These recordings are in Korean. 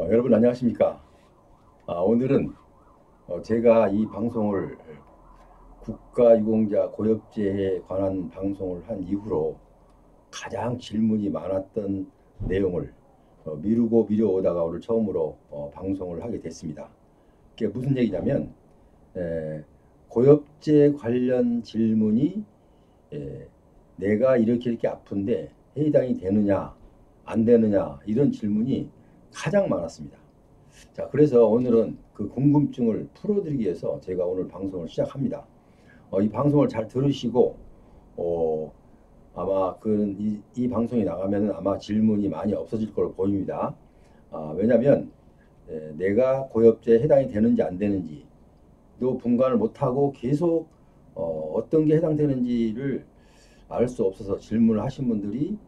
여러분 안녕하십니까? 오늘은 제가 이 방송을 국가유공자 고엽제에 관한 방송을 한 이후로 가장 질문이 많았던 내용을 미루고 미뤄오다가 오늘 처음으로 방송을 하게 됐습니다. 그게 무슨 얘기냐면 고엽제 관련 질문이 내가 이렇게 아픈데 해당이 되느냐 안 되느냐 이런 질문이 가장 많았습니다. 자, 그래서 오늘은 그 궁금증을 풀어드리기 위해서 제가 오늘 방송을 시작합니다. 이 방송을 잘 들으시고 아마 이 방송이 나가면 아마 질문이 많이 없어질 걸로 보입니다. 왜냐하면 내가 고엽제에 해당이 되는지 안 되는지도 분간을 못하고 계속 어떤 게 해당되는지를 알 수 없어서 질문을 하신 분들이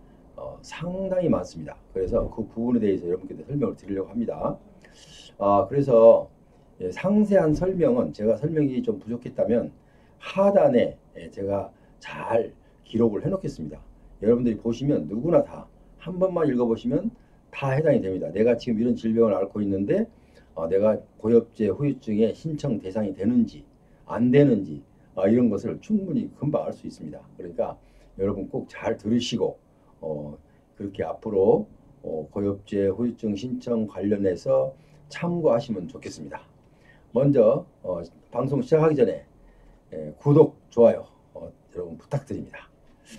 상당히 많습니다. 그래서 그 부분에 대해서 여러분께 설명을 드리려고 합니다. 그래서 상세한 설명은 제가 설명이 좀 부족했다면 하단에 제가 잘 기록을 해 놓겠습니다. 여러분들이 보시면 누구나 다 한 번만 읽어보시면 다 해당이 됩니다. 내가 지금 이런 질병을 앓고 있는데 내가 고엽제 후유증의 신청 대상이 되는지 안 되는지 이런 것을 충분히 금방 알 수 있습니다. 그러니까 여러분 꼭 잘 들으시고 그렇게 앞으로 고엽제 후유증 신청 관련해서 참고하시면 좋겠습니다. 먼저 방송 시작하기 전에 구독, 좋아요 여러분 부탁드립니다.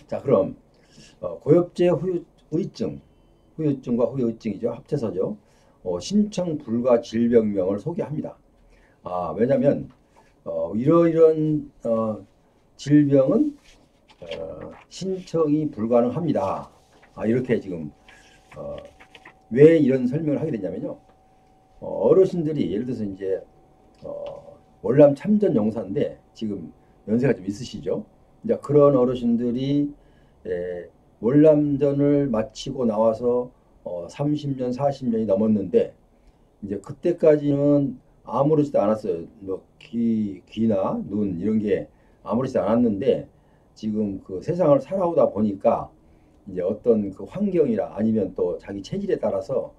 자, 그럼 고엽제 후유증과 후유증이죠. 합쳐서죠. 신청 불가 질병명을 소개합니다. 왜냐하면 이러이런 질병은 신청이 불가능합니다. 이렇게 지금 왜 이런 설명을 하게 됐냐면요. 어르신들이 예를 들어서 이제 월남 참전 용사인데 지금 연세가 좀 있으시죠. 이제 그런 어르신들이 월남전을 마치고 나와서 30년, 40년이 넘었는데 이제 그때까지는 아무렇지도 않았어요. 뭐 귀나 눈 이런 게 아무렇지도 않았는데 지금 그 세상을 살아오다 보니까 이제 어떤 그 환경이라 아니면 또 자기 체질에 따라서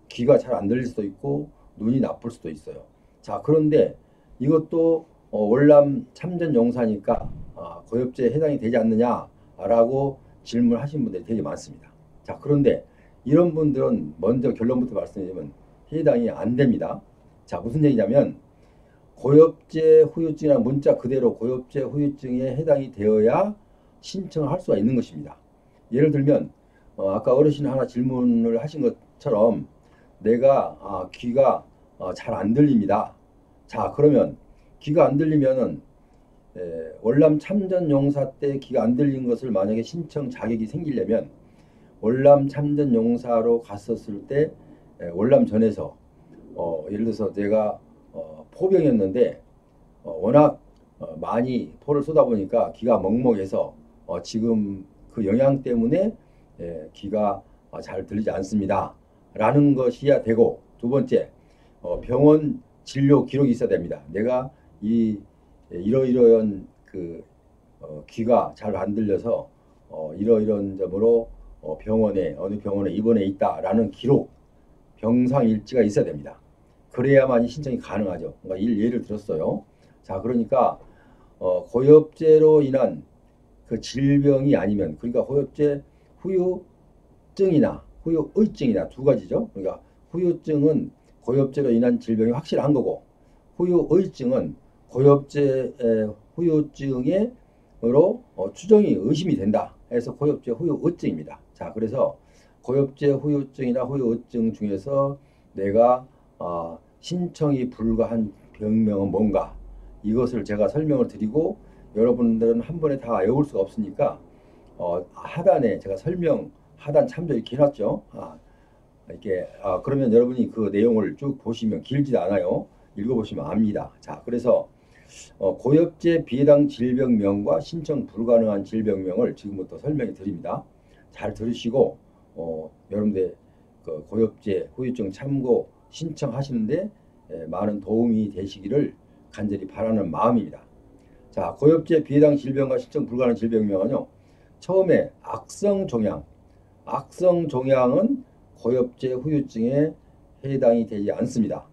귀가 잘 안 들릴 수도 있고 눈이 나쁠 수도 있어요. 자, 그런데 이것도 월남 참전 용사니까 고엽제에 해당이 되지 않느냐라고 질문하신 분들이 되게 많습니다. 자, 그런데 이런 분들은 먼저 결론부터 말씀드리면 해당이 안 됩니다. 자, 무슨 얘기냐면 고엽제 후유증이라는 문자 그대로 고엽제 후유증에 해당이 되어야 신청을 할 수가 있는 것입니다. 예를 들면 아까 어르신 하나 질문을 하신 것처럼 내가 귀가 잘 안 들립니다. 자, 그러면 귀가 안 들리면은 월남 참전 용사 때 귀가 안 들린 것을 만약에 신청 자격이 생기려면 월남 참전 용사로 갔었을 때 월남전에서 예를 들어서 내가 포병이었는데 워낙 많이 포를 쏘다 보니까 귀가 먹먹해서 지금 그 영향 때문에 귀가 잘 들리지 않습니다. 라는 것이야 되고, 두 번째 병원 진료 기록이 있어야 됩니다. 내가 이러이러한 그 귀가 잘 안 들려서 이러이러한 점으로 어느 병원에 입원해 있다라는 기록, 병상 일지가 있어야 됩니다. 그래야만이 신청이 가능하죠. 그러니까 예를 들었어요. 자, 그러니까 고엽제로 인한 그 질병이 아니면, 그러니까 고엽제 후유증이나 후유의증이나 두 가지죠. 그러니까 후유증은 고엽제로 인한 질병이 확실한 거고, 후유의증은 고엽제 후유증으로 추정이 의심이 된다 해서 고엽제 후유의증입니다. 자, 그래서 고엽제 후유증이나 후유의증 중에서 내가 신청이 불가한 병명은 뭔가, 이것을 제가 설명을 드리고 여러분들은 한 번에 다 외울 수가 없으니까 하단에 제가 하단 참조 이렇게 해놨죠. 이렇게 그러면 여러분이 그 내용을 쭉 보시면 길지도 않아요. 읽어보시면 압니다. 자, 그래서 고엽제 비해당 질병명과 신청 불가능한 질병명을 지금부터 설명해 드립니다. 잘 들으시고 여러분들 그 고엽제 후유증 참고 신청하시는데 많은 도움이 되시기를 간절히 바라는 마음입니다. 자, 고엽제 비해당 질병과 신청 불가능한 질병명은요. 처음에 악성종양. 악성종양은 고엽제 후유증에 해당이 되지 않습니다.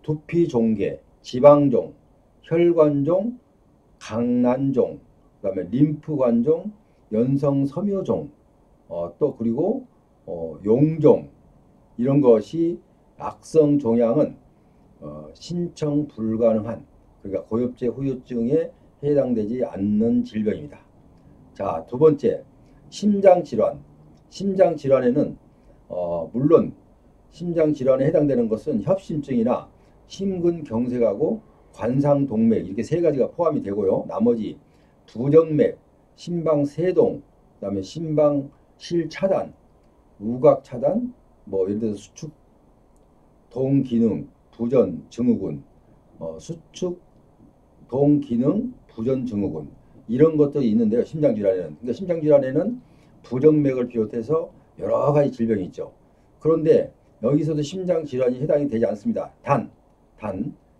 두피종계, 지방종, 혈관종, 강난종, 그다음에 림프관종, 연성섬유종, 또 그리고 용종 이런 것이 악성 종양은 신청 불가능한, 그러니까 고엽제 후유증에 해당되지 않는 질병입니다. 자, 두 번째, 심장질환. 심장질환에는 물론 심장질환에 해당되는 것은 협심증이나 심근경색하고 관상동맥 이렇게 세 가지가 포함이 되고요. 나머지 부정맥, 심방세동, 그다음에 심방실차단, 우각차단, 뭐 예를 들어서 수축 동기능 부전 증후군, 수축 동기능 부전 증후군 이런 것들이 있는데요. 심장질환에는. 그러니까 심장질환에는 부정맥을 비롯해서 여러 가지 질병이 있죠. 그런데 여기서도 심장질환이 해당이 되지 않습니다. 단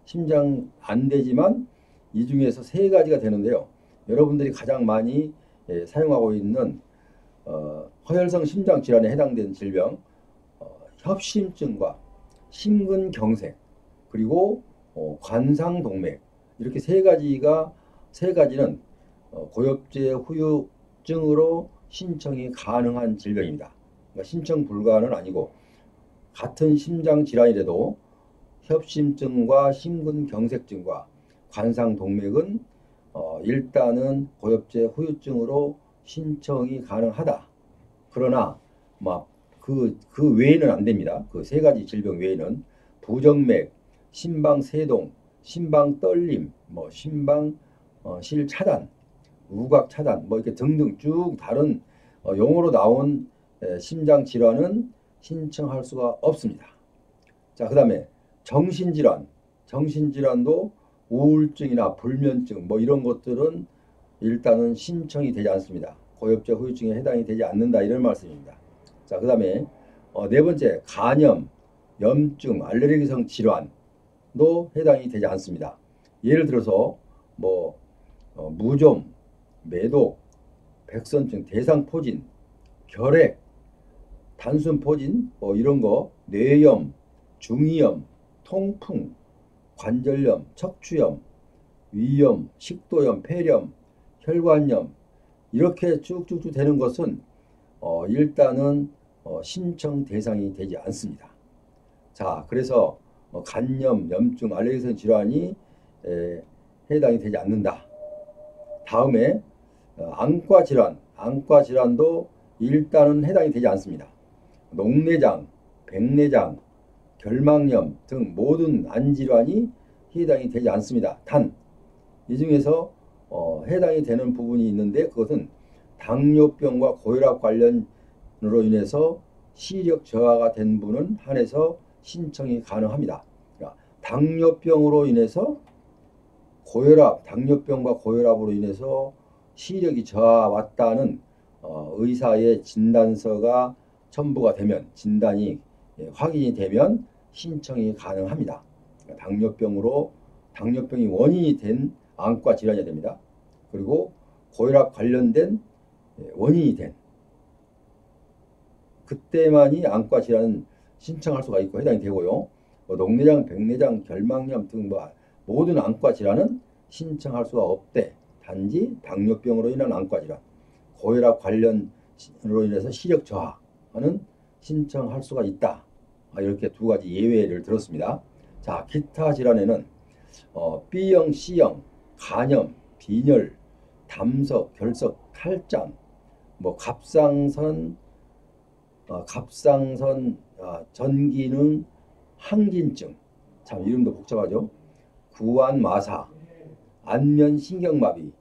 심장 안 되지만 이 중에서 세 가지가 되는데요. 여러분들이 가장 많이 사용하고 있는 허혈성 심장질환에 해당되는 질병, 협심증과 심근경색, 그리고 관상동맥 이렇게 세 가지는 고엽제 후유증으로 신청이 가능한 질병입니다. 그러니까 신청 불가는 아니고 같은 심장 질환이라도 협심증과 심근경색증과 관상동맥은 일단은 고엽제 후유증으로 신청이 가능하다. 그러나 그 외에는 안 됩니다. 그 세 가지 질병 외에는 부정맥, 심방세동, 심방떨림, 심방실차단, 우각차단 이렇게 등등 쭉 다른 용어로 나온 심장 질환은 신청할 수가 없습니다. 자, 그다음에 정신질환도 우울증이나 불면증 이런 것들은 일단은 신청이 되지 않습니다. 고엽제 후유증에 해당이 되지 않는다 이런 말씀입니다. 자, 그다음에 네 번째, 간염, 염증, 알레르기성 질환도 해당이 되지 않습니다. 예를 들어서 무좀, 매독, 백선증, 대상포진, 결핵, 단순포진 이런 거, 뇌염, 중이염, 통풍, 관절염, 척추염, 위염, 식도염, 폐렴, 혈관염 이렇게 쭉쭉쭉 되는 것은 일단은 신청 대상이 되지 않습니다. 자, 그래서 간염, 염증, 알레르기성 질환이 해당이 되지 않는다. 다음에 안과 질환도 일단은 해당이 되지 않습니다. 녹내장, 백내장, 결막염 등 모든 안 질환이 해당이 되지 않습니다. 단 이 중에서 해당이 되는 부분이 있는데 그것은 당뇨병과 고혈압 관련으로 인해서 시력 저하가 된 분은 한해서 신청이 가능합니다. 그러니까 당뇨병과 고혈압으로 인해서 시력이 저하 왔다는 의사의 진단서가 첨부가 되면, 진단이 확인이 되면 신청이 가능합니다. 그러니까 당뇨병이 원인이 된 안과 질환이 됩니다. 그리고 고혈압 관련된 원인이 된 그때만이 안과 질환은 신청할 수가 있고 해당이 되고요. 녹내장, 백내장, 결막염 등 모든 안과 질환은 신청할 수가 없대. 단지 당뇨병으로 인한 안과 질환, 고혈압 관련으로 인해서 시력 저하는 신청할 수가 있다. 이렇게 두 가지 예외를 들었습니다. 자, 기타 질환에는 B형, C형, 간염, 빈혈, 담석, 결석, 탈장, 갑상선 전기능 항진증, 참 이름도 복잡하죠. 구안마사, 안면신경마비,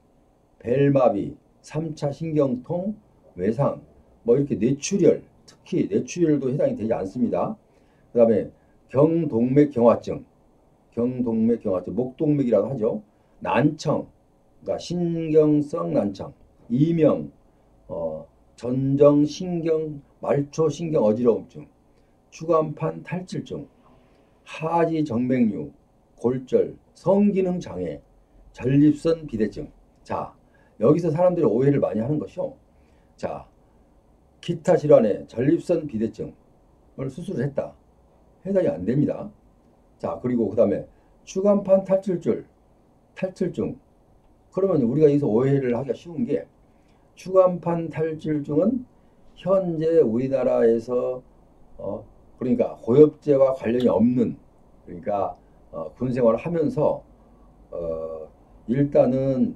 벨마비, 3차 신경통, 외상, 이렇게 뇌출혈, 특히 뇌출혈도 해당이 되지 않습니다. 그 다음에 경동맥경화증, 목동맥이라고 하죠. 난청, 그러니까 신경성 난청, 이명, 전정신경, 말초신경 어지러움증, 추간판 탈출증, 하지정맥류, 골절, 성기능 장애, 전립선 비대증. 자, 여기서 사람들이 오해를 많이 하는 것이요. 자, 기타 질환에 전립선 비대증을 수술을 했다. 해당이 안 됩니다. 자, 그리고 그 다음에 추간판 탈출증. 그러면 우리가 여기서 오해를 하기가 쉬운 게 추간판 탈출증은 현재 우리나라에서 그러니까 고엽제와 관련이 없는 그러니까 군 생활을 하면서 일단은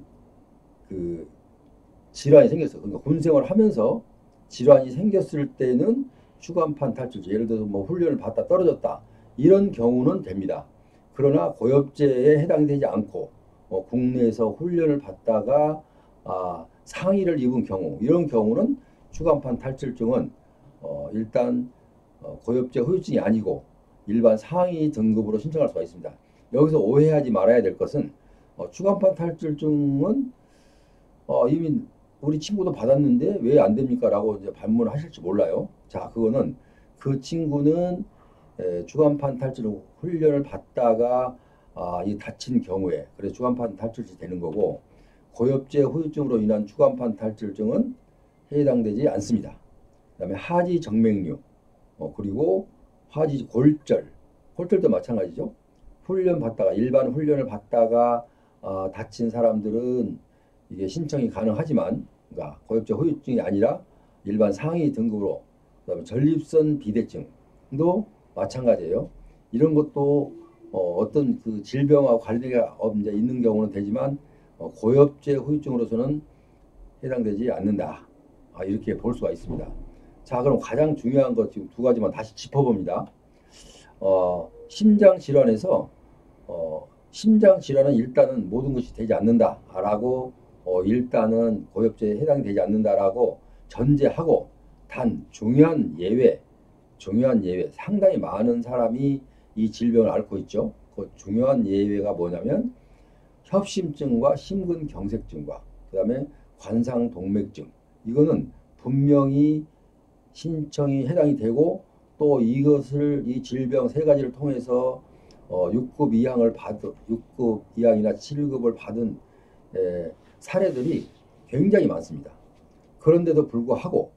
그 질환이 생겼어. 그러니까 군 생활을 하면서 질환이 생겼을 때는 추간판 탈출증, 예를 들어서 뭐 훈련을 받다 떨어졌다 이런 경우는 됩니다. 그러나 고엽제에 해당되지 않고 국내에서 훈련을 받다가 상해를 입은 경우 이런 경우는 추간판 탈출증은 일단 고엽제 후유증이 아니고 일반 상위 등급으로 신청할 수가 있습니다. 여기서 오해하지 말아야 될 것은 추간판 탈출증은 이미 우리 친구도 받았는데 왜 안 됩니까? 라고 이제 반문하실지 몰라요. 자, 그거는 그 친구는 추간판 탈출 훈련을 받다가 이 다친 경우에 그래서 추간판 탈출이 되는 거고 고엽제 후유증으로 인한 추간판 탈출증은 해당되지 않습니다. 그다음에 하지 정맥류 그리고 하지 골절도 마찬가지죠. 일반 훈련을 받다가 다친 사람들은 이게 신청이 가능하지만 그러니까 고엽제 후유증이 아니라 일반 상위 등급으로 그다음에 전립선 비대증도 마찬가지예요. 이런 것도 어떤 그 질병하고 관계가 이제 있는 경우는 되지만 고엽제 후유증으로서는 해당되지 않는다. 이렇게 볼 수가 있습니다. 자, 그럼 가장 중요한 것 지금 두 가지만 다시 짚어봅니다. 심장 질환에서 심장 질환은 일단은 모든 것이 되지 않는다라고 일단은 고엽제에 해당되지 않는다라고 전제하고 단 중요한 예외 상당히 많은 사람이 이 질병을 앓고 있죠. 그 중요한 예외가 뭐냐면 협심증과 심근경색증과 그 다음에 관상동맥증 이거는 분명히 신청이 해당이 되고 또 이 질병 세 가지를 통해서 6급 이상이나 7급을 받은 사례들이 굉장히 많습니다. 그런데도 불구하고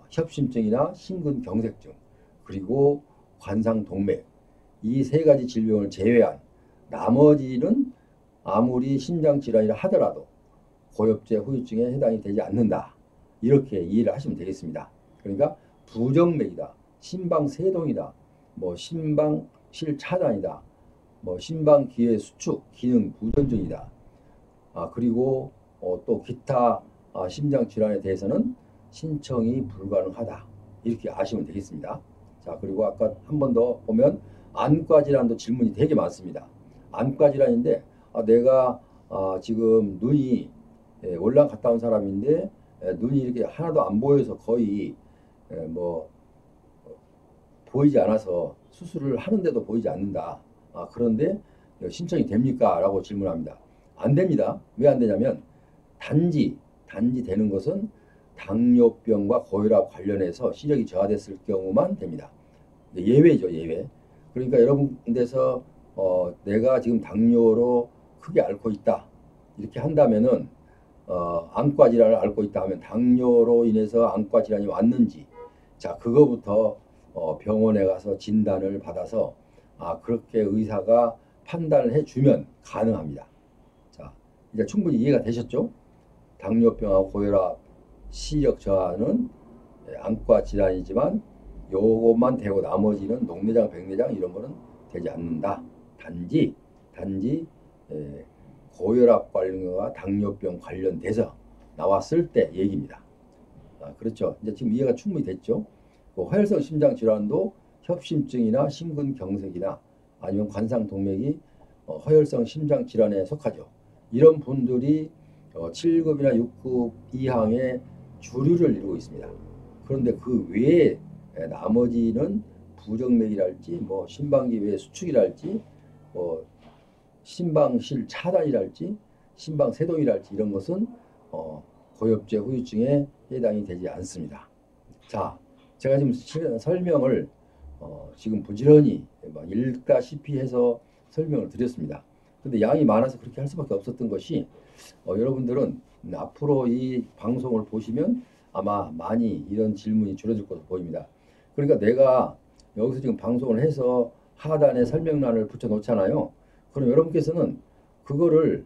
협심증이나 심근경색증 그리고 관상동맥 이 세 가지 질병을 제외한 나머지는 아무리 심장질환이라 하더라도 고엽제 후유증에 해당이 되지 않는다. 이렇게 이해를 하시면 되겠습니다. 그러니까 부정맥이다. 심방세동이다. 뭐 심방실 차단이다. 뭐 심방기회 수축 기능 부전증이다. 그리고 또 기타 심장질환에 대해서는 신청이 불가능하다. 이렇게 아시면 되겠습니다. 자, 그리고 아까 한 번 더 보면 안과질환도 질문이 되게 많습니다. 안과질환인데 내가 지금 눈이 월남 갔다 온 사람인데 눈이 이렇게 하나도 안 보여서 거의 뭐 보이지 않아서 수술을 하는데도 보이지 않는다. 그런데 신청이 됩니까? 라고 질문합니다. 안 됩니다. 왜 안 되냐면 단지 되는 것은 당뇨병과 고혈압 관련해서 시력이 저하됐을 경우만 됩니다. 예외죠, 예외. 그러니까 여러분 데서 내가 지금 당뇨로 크게 앓고 있다. 이렇게 한다면은 안과 질환을 앓고 있다 하면 당뇨로 인해서 안과 질환이 왔는지 자, 그거부터 병원에 가서 진단을 받아서 그렇게 의사가 판단을 해주면 가능합니다. 자, 이제 충분히 이해가 되셨죠? 당뇨병하고 고혈압, 시력 저하는 안과 질환이지만 요것만 되고 나머지는 녹내장, 백내장 이런 거는 되지 않는다. 단지 고혈압 관련과 당뇨병 관련돼서 나왔을 때 얘기입니다. 그렇죠. 이제 지금 이해가 충분히 됐죠. 화열성 심장 질환도 협심증이나 심근경색이나 아니면 관상동맥이 화열성 심장 질환에 속하죠. 이런 분들이 7급이나 6급 이상의 주류를 이루고 있습니다. 그런데 그 외에 나머지는 부정맥이랄지 뭐 심방기 외 수축이랄지 뭐 심방실 차단이랄지 심방세동이랄지 이런 것은 고엽제 후유증에 해당이 되지 않습니다. 자, 제가 지금 설명을 지금 부지런히 읽다시피 해서 설명을 드렸습니다. 근데 양이 많아서 그렇게 할 수밖에 없었던 것이 여러분들은 앞으로 이 방송을 보시면 아마 많이 이런 질문이 줄어들 것으로 보입니다. 그러니까 내가 여기서 지금 방송을 해서 하단에 설명란을 붙여 놓잖아요. 그럼 여러분께서는 그거를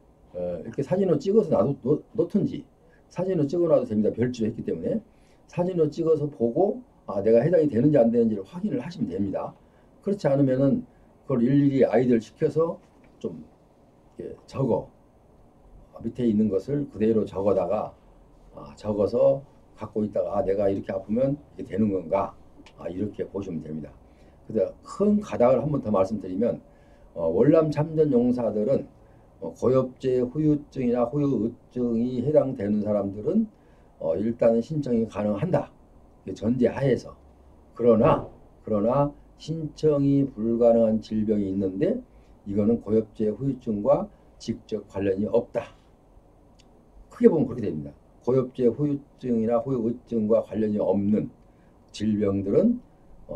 이렇게 사진으로 찍어서 놓든지 사진으로 찍어 놔도 됩니다. 별주를 했기 때문에 사진으로 찍어서 보고 내가 해당이 되는지 안 되는지를 확인을 하시면 됩니다. 그렇지 않으면은 그걸 일일이 아이들 시켜서 좀 적어 밑에 있는 것을 그대로 적어다가 적어서 갖고 있다가 내가 이렇게 아프면 이게 되는 건가 이렇게 보시면 됩니다. 그래서 큰 가닥을 한 번 더 말씀드리면 월남 참전 용사들은 고엽제 후유증이나 후유증이 해당되는 사람들은 일단은 신청이 가능한다. 전제하에서 그러나 신청이 불가능한 질병이 있는데 이거는 고엽제 후유증과 직접 관련이 없다. 크게 보면 그렇게 됩니다. 고엽제 후유증이나 후유증과 관련이 없는 질병들은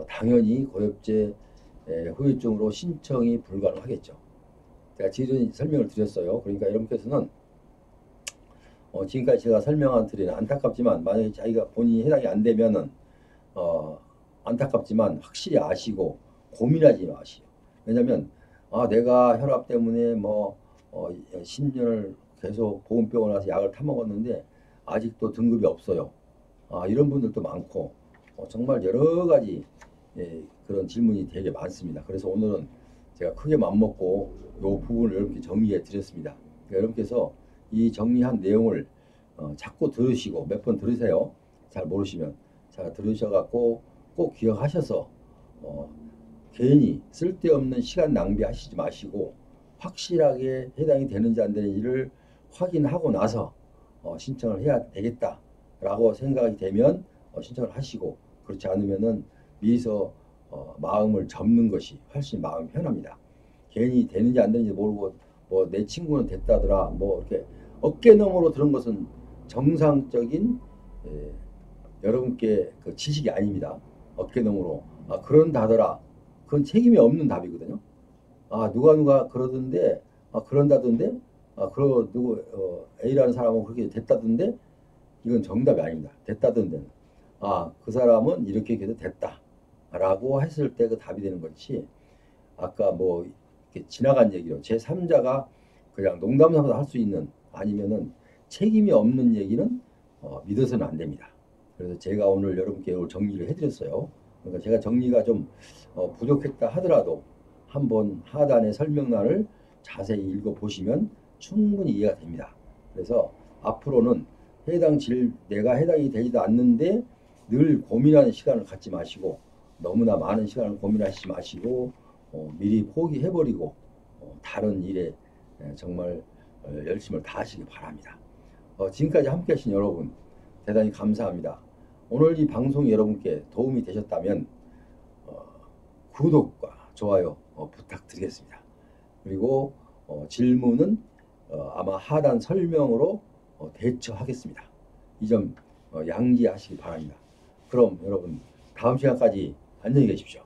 당연히 고엽제 후유증으로 신청이 불가능하겠죠. 제가 지금 설명을 드렸어요. 그러니까 여러분께서는 지금까지 제가 설명한 틀에는 안타깝지만 만약에 자기가 본인이 해당이 안 되면은 안타깝지만 확실히 아시고 고민하지 마시오. 왜냐면 내가 혈압 때문에 10년을 계속 보온병원 와서 약을 타먹었는데 아직도 등급이 없어요. 이런 분들도 많고 정말 여러 가지 그런 질문이 되게 많습니다. 그래서 오늘은 제가 크게 맘먹고 이 부분을 여러분께 정리해 드렸습니다. 그러니까 여러분께서 이 정리한 내용을 자꾸 들으시고 몇 번 들으세요. 잘 모르시면 잘 들으셔갖고 꼭 기억하셔서 괜히 쓸데없는 시간 낭비하시지 마시고 확실하게 해당이 되는지 안 되는지를 확인하고 나서 신청을 해야 되겠다라고 생각이 되면 신청을 하시고 그렇지 않으면은 미리서 마음을 접는 것이 훨씬 마음이 편합니다. 괜히 되는지 안 되는지 모르고 내 친구는 됐다더라 이렇게 어깨너머로 들은 것은 정상적인 여러분께 그 지식이 아닙니다. 어깨너머로 그런다더라 그건 책임이 없는 답이거든요. 누가 그러던데 그런다던데 누구 A라는 사람은 그렇게 됐다던데 이건 정답이 아닙니다. 됐다던데는 그 사람은 이렇게 해서 됐다 라고 했을 때 그 답이 되는 것이 아까 이렇게 지나간 얘기로 제3자가 그냥 농담 삼아서 할 수 있는 아니면은 책임이 없는 얘기는 믿어서는 안 됩니다. 그래서 제가 오늘 여러분께 오늘 정리를 해드렸어요. 그러니까 제가 정리가 좀 부족했다 하더라도 한번 하단의 설명란을 자세히 읽어보시면 충분히 이해가 됩니다. 그래서 앞으로는 내가 해당이 되지도 않는데 늘 고민하는 시간을 갖지 마시고 너무나 많은 시간을 고민하시지 마시고 미리 포기해버리고 다른 일에 정말 열심을 다하시기 바랍니다. 지금까지 함께 하신 여러분 대단히 감사합니다. 오늘 이 방송이 여러분께 도움이 되셨다면 구독과 좋아요 부탁드리겠습니다. 그리고 질문은 아마 하단 설명으로 대처하겠습니다. 이 점 양지하시기 바랍니다. 그럼 여러분 다음 시간까지 안녕히 계십시오.